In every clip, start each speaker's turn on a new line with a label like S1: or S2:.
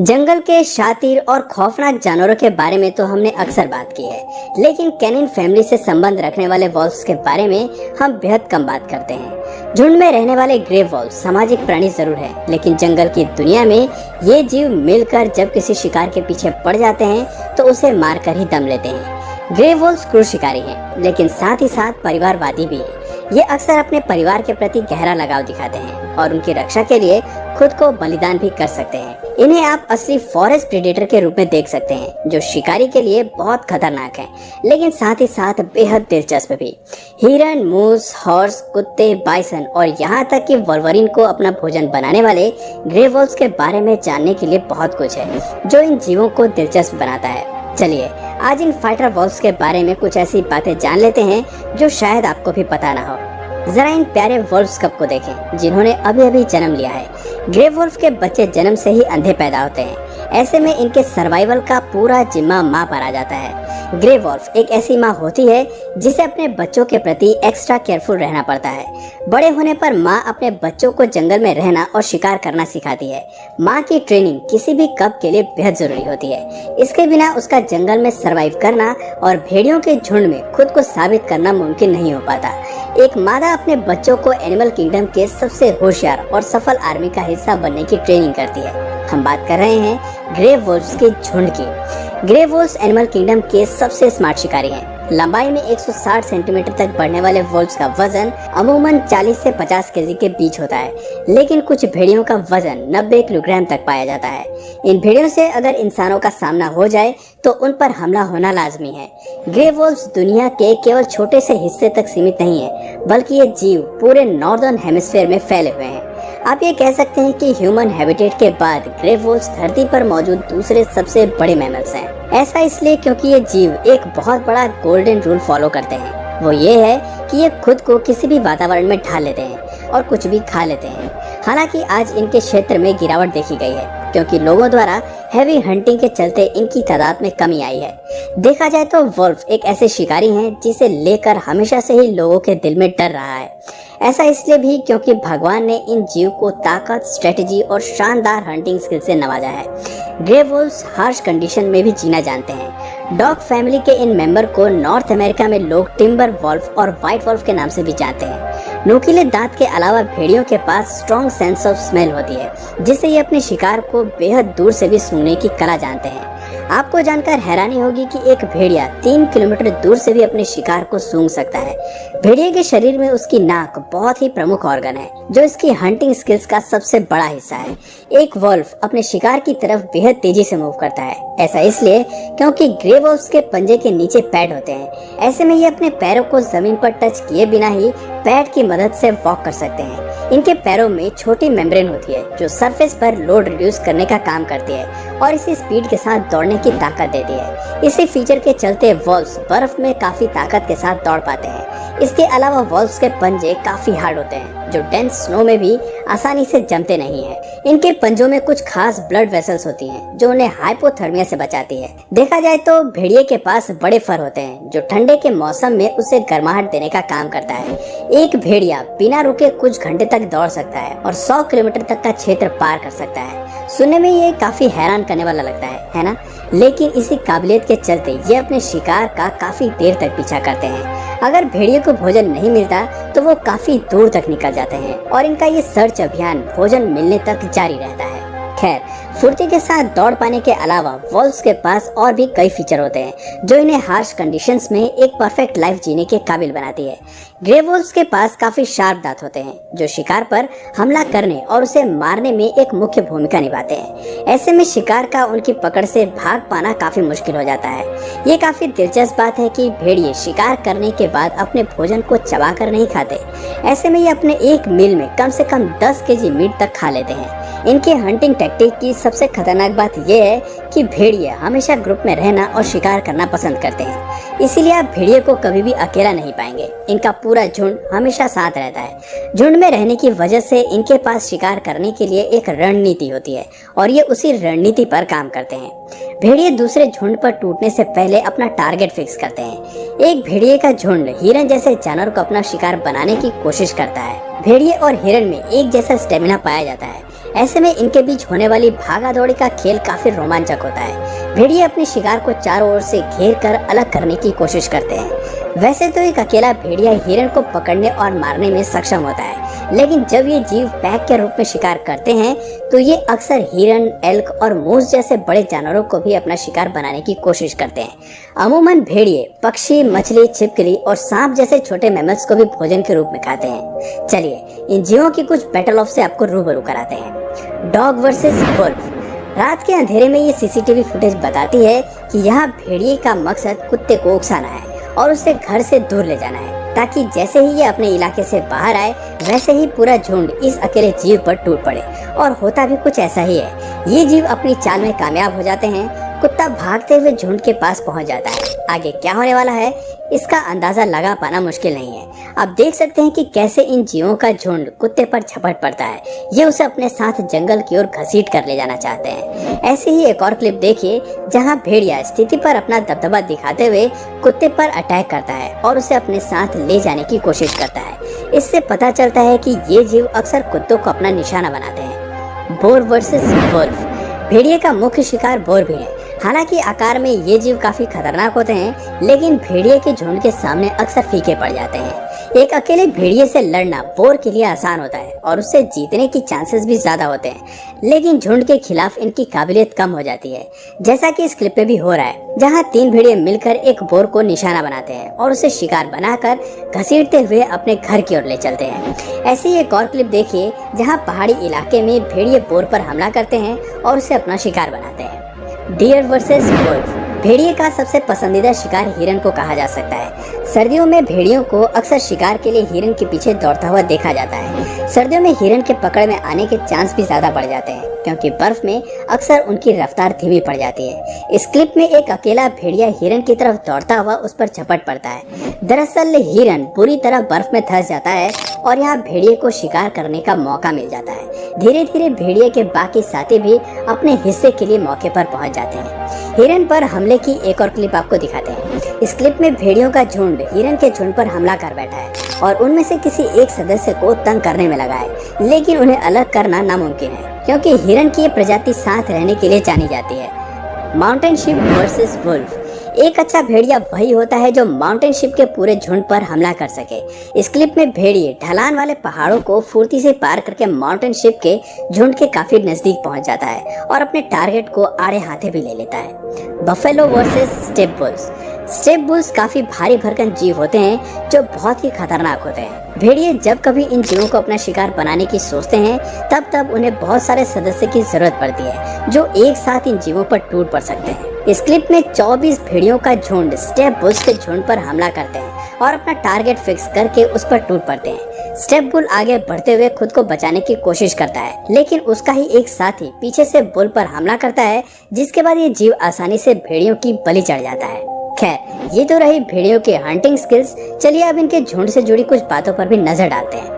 S1: जंगल के शातिर और खौफनाक जानवरों के बारे में तो हमने अक्सर बात की है, लेकिन कैनिन फैमिली से संबंध रखने वाले वॉल्व्स के बारे में हम बेहद कम बात करते हैं। झुंड में रहने वाले ग्रे वॉल्व सामाजिक प्राणी जरूर है, लेकिन जंगल की दुनिया में ये जीव मिलकर जब किसी शिकार के पीछे पड़ जाते हैं तो उसे मारकर ही दम लेते हैं। ग्रे वॉल्व्स क्रूर शिकारी हैं, लेकिन साथ ही साथ परिवारवादी भी हैं। ये अक्सर अपने परिवार के प्रति गहरा लगाव दिखाते हैं और उनकी रक्षा के लिए खुद को बलिदान भी कर सकते हैं। इन्हें आप असली फॉरेस्ट प्रेडेटर के रूप में देख सकते हैं, जो शिकारी के लिए बहुत खतरनाक है, लेकिन साथ ही साथ बेहद दिलचस्प भी। हिरन, मूस, हॉर्स, कुत्ते, बाइसन और यहाँ तक कि वल्वरिन को अपना भोजन बनाने वाले ग्रे वॉल्व्स के बारे में जानने के लिए बहुत कुछ है जो इन जीवों को दिलचस्प बनाता है। चलिए आज इन फाइटर वॉल्व्स के बारे में कुछ ऐसी बातें जान लेते हैं जो शायद आपको भी पता ना हो। जरा इन प्यारे वॉल्व्स कप को देखें जिन्होंने अभी अभी जन्म लिया है। ग्रे वॉल्व के बच्चे जन्म से ही अंधे पैदा होते हैं, ऐसे में इनके सर्वाइवल का पूरा जिम्मा माँ पर आ जाता है। ग्रे वॉल्व एक ऐसी माँ होती है जिसे अपने बच्चों के प्रति एक्स्ट्रा केयरफुल रहना पड़ता है। बड़े होने पर माँ अपने बच्चों को जंगल में रहना और शिकार करना सिखाती है। माँ की ट्रेनिंग किसी भी कप के लिए बेहद जरूरी होती है। इसके बिना उसका जंगल में सरवाइव करना और भेड़ियों के झुंड में खुद को साबित करना मुमकिन नहीं हो पाता। एक मादा अपने बच्चों को एनिमल किंगडम के सबसे होशियार और सफल आर्मी का हिस्सा बनने की ट्रेनिंग करती है। हम बात कर रहे हैं ग्रे वॉल्व्स के झुंड की। ग्रे वॉल्व्स एनिमल किंगडम के सबसे स्मार्ट शिकारी हैं। लंबाई में 160 सेंटीमीटर तक बढ़ने वाले वॉल्व्स का वजन अमूमन 40 से 50 केजी के बीच होता है, लेकिन कुछ भेड़ियों का वजन 90 किलोग्राम तक पाया जाता है। इन भेड़ियों से अगर इंसानों का सामना हो जाए तो उन पर हमला होना लाजमी है। ग्रे वॉल्व्स दुनिया के केवल छोटे से हिस्से तक सीमित नहीं है, बल्कि ये जीव पूरे नॉर्दर्न हेमिस्फीयर में फैले हुए हैं। आप ये कह सकते हैं कि ह्यूमन हैबिटेट के बाद ग्रे वॉल्व्स धरती पर मौजूद दूसरे सबसे बड़े मैमल्स हैं। ऐसा इसलिए क्योंकि ये जीव एक बहुत बड़ा गोल्डन रूल फॉलो करते हैं। वो ये है कि ये खुद को किसी भी वातावरण में ढाल लेते हैं और कुछ भी खा लेते हैं। हालांकि आज इनके क्षेत्र में गिरावट देखी गई है, क्योंकि लोगों द्वारा हैवी हंटिंग के चलते इनकी तादाद में कमी आई है। देखा जाए तो वॉल्व एक ऐसे शिकारी हैं जिसे लेकर हमेशा से ही लोगों के दिल में डर रहा है। ऐसा इसलिए भी क्योंकि भगवान ने इन जीव को ताकत, स्ट्रेटेजी और शानदार हंटिंग स्किल से नवाजा है। ग्रे वॉल्व्स हार्श कंडीशन में भी जीना जानते हैं। डॉग फैमिली के इन मेंबर को नॉर्थ अमेरिका में लोग टिम्बर वॉल्व और व्हाइट वॉल्व के नाम से भी जानते हैं। नुकीले दांत के अलावा भेड़ियों के पास स्ट्रॉन्ग सेंस ऑफ स्मेल होती है, जिससे ये अपने शिकार को बेहद दूर से भी सूंघने की कला जानते हैं। आपको जानकर हैरानी होगी कि एक भेड़िया 3 किलोमीटर दूर से भी अपने शिकार को सूंघ सकता है। भेड़िए के शरीर में उसकी नाक बहुत ही प्रमुख ऑर्गन है, जो इसकी हंटिंग स्किल्स का सबसे बड़ा हिस्सा है। एक वॉल्व अपने शिकार की तरफ बेहद तेजी से मूव करता है। ऐसा इसलिए क्योंकि ग्रे वॉल्व्स के पंजे के नीचे पैड होते हैं। ऐसे में ये अपने पैरों को जमीन पर टच किए बिना ही पैड की मदद से वॉक कर सकते हैं। इनके पैरों में छोटी मेम्ब्रेन होती है जो सरफेस पर लोड रिड्यूस करने का काम करती है और इसी स्पीड के साथ दौड़ने की ताकत देती है। इसी फीचर के चलते वॉल्व्स बर्फ में काफी ताकत के साथ दौड़ पाते हैं। इसके अलावा वॉल्व्स के पंजे काफी हार्ड होते हैं, जो डेंस स्नो में भी आसानी से जमते नहीं है। इनके पंजों में कुछ खास ब्लड वेसल्स होती हैं, जो उन्हें हाइपोथर्मिया से बचाती है। देखा जाए तो भेड़िए के पास बड़े फर होते हैं, जो ठंडे के मौसम में उसे गर्माहट देने का काम करता है। एक भेड़िया बिना रुके कुछ घंटे तक दौड़ सकता है और 100 किलोमीटर तक का क्षेत्र पार कर सकता है। सुनने में ये काफी हैरान करने वाला लगता है ना? लेकिन इसी काबिलियत के चलते ये अपने शिकार का काफी देर तक पीछा करते हैं। अगर भेड़िए को भोजन नहीं मिलता तो वो काफी दूर तक निकल जाते हैं और इनका ये सर्च अभियान भोजन मिलने तक जारी रहता है। खैर, फुर्ती के साथ दौड़ पाने के अलावा वॉल्व्स के पास और भी कई फीचर होते हैं जो इन्हें हार्श कंडीशंस में एक परफेक्ट लाइफ जीने के काबिल बनाती है। ग्रे वॉल्व्स के पास काफी शार्प दांत होते हैं, जो शिकार पर हमला करने और उसे मारने में एक मुख्य भूमिका निभाते हैं। ऐसे में शिकार का उनकी पकड़ से भाग पाना काफी मुश्किल हो जाता है। ये काफी दिलचस्प बात है कि भेड़िए शिकार करने के बाद अपने भोजन को चबाकर नहीं खाते। ऐसे में ये अपने एक मील में कम से कम 10 केजी मीट तक खा लेते हैं। इनके हंटिंग टेक्निक की सबसे खतरनाक बात यह है कि भेड़िए हमेशा ग्रुप में रहना और शिकार करना पसंद करते हैं। इसीलिए आप भेड़िए को कभी भी अकेला नहीं पाएंगे। इनका पूरा झुंड हमेशा साथ रहता है। झुंड में रहने की वजह से इनके पास शिकार करने के लिए एक रणनीति होती है और ये उसी रणनीति पर काम करते हैं। भेड़िए दूसरे झुंड पर टूटने से पहले अपना टारगेट फिक्स करते हैं। एक भेड़िए का झुंड हिरन जैसे जानवर को अपना शिकार बनाने की कोशिश करता है। भेड़िए और हिरन में एक जैसा स्टेमिना पाया जाता है। ऐसे में इनके बीच होने वाली भागा दौड़ी का खेल काफी रोमांचक होता है। भेड़िए अपने शिकार को चारों ओर से घेर कर अलग करने की कोशिश करते हैं। वैसे तो एक अकेला भेड़िया हिरन को पकड़ने और मारने में सक्षम होता है, लेकिन जब ये जीव पैक के रूप में शिकार करते हैं तो ये अक्सर हिरन, एल्क और मूस जैसे बड़े जानवरों को भी अपना शिकार बनाने की कोशिश करते हैं। अमूमन भेड़िए पक्षी, मछली, छिपकली और सांप जैसे छोटे मैमल्स को भी भोजन के रूप में खाते हैं। चलिए इन जीवों की कुछ बैटल ऑफ से आपको रूबरू कराते हैं। Dog versus wolf. रात के अंधेरे में ये सीसीटीवी फुटेज बताती है कि यहाँ भेड़िए का मकसद कुत्ते को उकसाना है और उसे घर से दूर ले जाना है, ताकि जैसे ही ये अपने इलाके से बाहर आए वैसे ही पूरा झुंड इस अकेले जीव पर टूट पड़े। और होता भी कुछ ऐसा ही है। ये जीव अपनी चाल में कामयाब हो जाते हैं। कुत्ता भागते हुए झुंड के पास पहुंच जाता है। आगे क्या होने वाला है इसका अंदाजा लगा पाना मुश्किल नहीं है। आप देख सकते हैं कि कैसे इन जीवों का झुंड कुत्ते पर झपट पड़ता है। ये उसे अपने साथ जंगल की ओर घसीट कर ले जाना चाहते हैं। ऐसे ही एक और क्लिप देखिए जहां भेड़िया स्थिति पर अपना दबदबा दिखाते हुए कुत्ते पर अटैक करता है और उसे अपने साथ ले जाने की कोशिश करता है। इससे पता चलता है कि ये जीव अक्सर कुत्तों को अपना निशाना बनाते हैं। Boar versus wolf. भेड़िए का मुख्य शिकार बोर भी है। हालांकि आकार में ये जीव काफी खतरनाक होते हैं, लेकिन भेड़िए के झुंड के सामने अक्सर फीके पड़ जाते हैं। एक अकेले भेड़िए से लड़ना बोर के लिए आसान होता है और उससे जीतने की चांसेस भी ज्यादा होते हैं, लेकिन झुंड के खिलाफ इनकी काबिलियत कम हो जाती है, जैसा कि इस क्लिप में भी हो रहा है, जहां 3 भेड़िए मिलकर एक बोर को निशाना बनाते हैं और उसे शिकार बनाकर घसीटते हुए अपने घर की ओर ले चलते हैं। ऐसे ही एक और क्लिप देखिए जहाँ पहाड़ी इलाके में भेड़िए बोर पर हमला करते हैं और उसे अपना शिकार बनाते हैं। Deer versus wolf. भेड़िए का सबसे पसंदीदा शिकार हिरन को कहा जा सकता है। सर्दियों में भेड़ियों को अक्सर शिकार के लिए हिरन के पीछे दौड़ता हुआ देखा जाता है। सर्दियों में हिरन के पकड़ में आने के चांस भी ज्यादा बढ़ जाते हैं, क्योंकि बर्फ में अक्सर उनकी रफ्तार धीमी पड़ जाती है। इस क्लिप में एक अकेला भेड़िया हिरन की तरफ दौड़ता हुआ उस पर झपट पड़ता है। दरअसल हिरन पूरी तरह बर्फ में धंस जाता है और यहाँ भेड़िए को शिकार करने का मौका मिल जाता है। धीरे धीरे भेड़िए के बाकी साथी भी अपने हिस्से के लिए मौके पर पहुंच जाते हैं। हिरन पर हमले की एक और क्लिप आपको दिखाते हैं। इस क्लिप में भेड़ियों का झुंड हिरन के झुंड पर हमला कर बैठा है और उनमें से किसी एक सदस्य को तंग करने में लगा है, लेकिन उन्हें अलग करना नामुमकिन है, क्योंकि हिरन की ये प्रजाति साथ रहने के लिए जानी जाती है। Mountain sheep versus wolf. एक अच्छा भेड़िया वही होता है जो माउंटेन शिप के पूरे झुंड पर हमला कर सके। इस क्लिप में भेड़िए ढलान वाले पहाड़ों को फुर्ती से पार करके माउंटेन शिप के झुंड के काफी नजदीक पहुंच जाता है और अपने टारगेट को आड़े हाथे भी ले लेता है। Buffalo versus step bulls. Step bulls काफी भारी भरकम जीव होते हैं जो बहुत ही खतरनाक होते हैं। भेड़िए जब कभी इन जीवों को अपना शिकार बनाने की सोचते हैं तब उन्हें बहुत सारे सदस्य की जरूरत पड़ती है जो एक साथ इन जीवों पर टूट पड़ सकते हैं। इस क्लिप में 24 भेड़ियों का झुंड स्टेप बुल्स के झुंड पर हमला करते हैं और अपना टारगेट फिक्स करके उस पर टूट पड़ते हैं। स्टेप बुल आगे बढ़ते हुए खुद को बचाने की कोशिश करता है, लेकिन उसका ही एक साथी पीछे से बुल पर हमला करता है, जिसके बाद ये जीव आसानी से भेड़ियों की बलि चढ़ जाता है। खैर, ये तो रही भेड़ियों की हंटिंग स्किल्स। चलिए अब इनके झुंड से जुड़ी कुछ बातों पर भी नजर डालते हैं।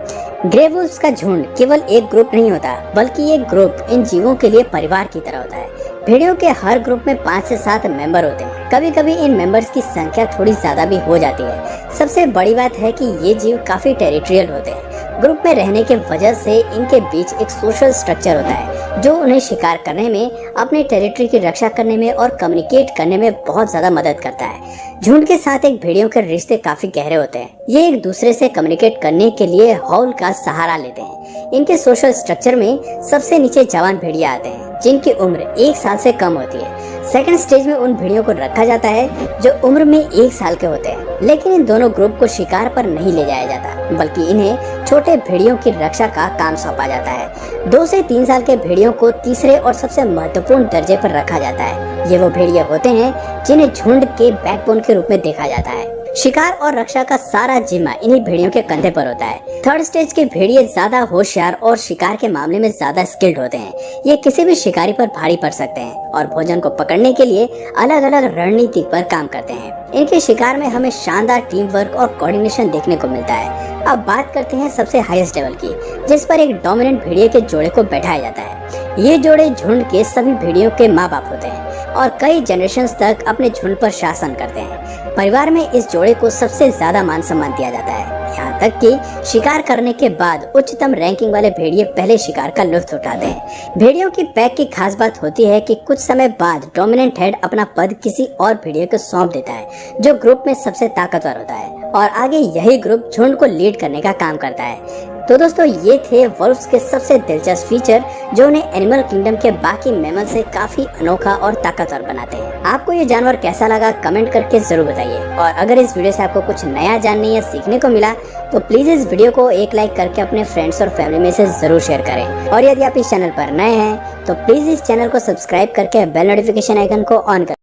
S1: ग्रे वुल्फ्स का झुंड केवल एक ग्रुप नहीं होता, बल्कि ये ग्रुप इन जीवों के लिए परिवार की तरह होता है। भेड़ियों के हर ग्रुप में 5 से 7 मेंबर होते हैं। कभी कभी इन मेंबर्स की संख्या थोड़ी ज्यादा भी हो जाती है। सबसे बड़ी बात है कि ये जीव काफी टेरिटोरियल होते हैं। ग्रुप में रहने के वजह से इनके बीच एक सोशल स्ट्रक्चर होता है जो उन्हें शिकार करने में, अपने टेरिटरी की रक्षा करने में और कम्युनिकेट करने में बहुत ज्यादा मदद करता है। झुंड के साथ एक भेड़ियों के रिश्ते काफी गहरे होते हैं। ये एक दूसरे से कम्युनिकेट करने के लिए हॉल का सहारा लेते हैं। इनके सोशल स्ट्रक्चर में सबसे नीचे जवान भेड़िया आते हैं जिनकी उम्र 1 साल से कम होती है। सेकंड स्टेज में उन भेड़ियों को रखा जाता है जो उम्र में 1 साल के होते हैं, लेकिन इन दोनों ग्रुप को शिकार पर नहीं ले जाया जाता, बल्कि इन्हें छोटे भेड़ियों की रक्षा का काम सौंपा जाता है। 2 से 3 साल के भेड़ियों को तीसरे और सबसे महत्वपूर्ण दर्जे पर रखा जाता है। ये वो भेड़िए होते हैं जिन्हें झुंड के बैकबोन के रूप में देखा जाता है। शिकार और रक्षा का सारा जिम्मा इन्हीं भेड़ियों के कंधे पर होता है। थर्ड स्टेज के भेड़िए ज्यादा होशियार और शिकार के मामले में ज्यादा स्किल्ड होते हैं। ये किसी भी शिकारी पर भारी पड़ सकते हैं और भोजन को पकड़ने के लिए अलग अलग रणनीति पर काम करते हैं। इनके शिकार में हमें शानदार टीम वर्क और कोऑर्डिनेशन देखने को मिलता है। अब बात करते हैं सबसे हाईएस्ट लेवल की, जिस पर एक डोमिनेंट भेड़िए के जोड़े को बैठाया जाता है। ये जोड़े झुंड के सभी भेड़ियों के माँ बाप होते हैं और कई जनरेशन तक अपने झुंड पर शासन करते हैं। परिवार में इस जोड़े को सबसे ज्यादा मान सम्मान दिया जाता है, यहाँ तक कि शिकार करने के बाद उच्चतम रैंकिंग वाले भेड़िए पहले शिकार का लुत्फ उठाते हैं। भेड़ियों की पैक की खास बात होती है कि कुछ समय बाद डोमिनेंट हेड अपना पद किसी और भेड़िए को सौंप देता है जो ग्रुप में सबसे ताकतवर होता है, और आगे यही ग्रुप झुंड को लीड करने का काम करता है। तो दोस्तों, ये थे वुल्व्स के सबसे दिलचस्प फीचर जो उन्हें एनिमल किंगडम के बाकी मैमल से काफी अनोखा और ताकतवर बनाते हैं। आपको ये जानवर कैसा लगा कमेंट करके जरूर बताइए, और अगर इस वीडियो से आपको कुछ नया जानने या सीखने को मिला तो प्लीज इस वीडियो को एक लाइक करके अपने फ्रेंड्स और फैमिली में से जरूर शेयर करें। और यदि आप इस चैनल पर नए हैं तो प्लीज इस चैनल को सब्सक्राइब करके बेल नोटिफिकेशन आइकन को ऑन करें।